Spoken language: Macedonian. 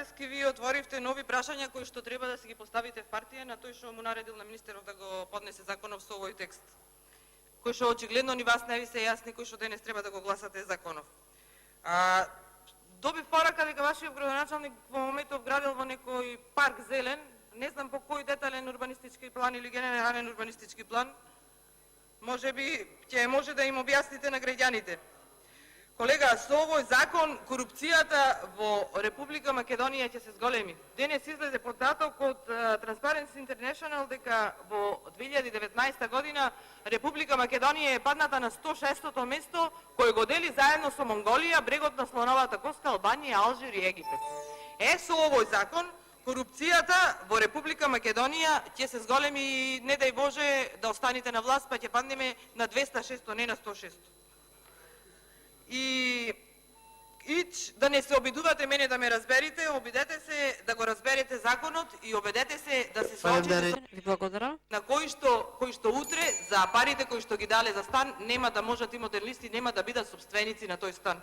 денески вие отворивте нови прашања кои што треба да си ги поставите в партија на тој што му наредил на министеров да го поднесе законов со овој текст. Кој што очигледно ни вас не ви се јасни, кој што денес треба да го гласате законов. Добив порака дека вашиот градоначалник во моментов градил во некој парк зелен, не знам по кој детален урбанистички план или генерален урбанистички план. Може би ќе може да им објасните на граѓаните. Колега, со овој закон корупцијата во Република Македонија ќе се зголеми. Денес излезе податок од Transparency International дека во 2019 година Република Македонија е падната на 106-то место, кој го дели заедно со Монголија, брегот на Слоновата коска, Албанија, Алжир и Египет. Со овој закон корупцијата во Република Македонија ќе се зголеми и не дај Боже да останете на власт, па ќе паднеме на 206-то, не на 106-то. И да не се обидувате мене да ме разберете, обидете се да го разберете законот и обидете се да се соочите на кои што утре за парите кои што ги дале за стан нема да можат и модернисти нема да бидат собственици на тој стан.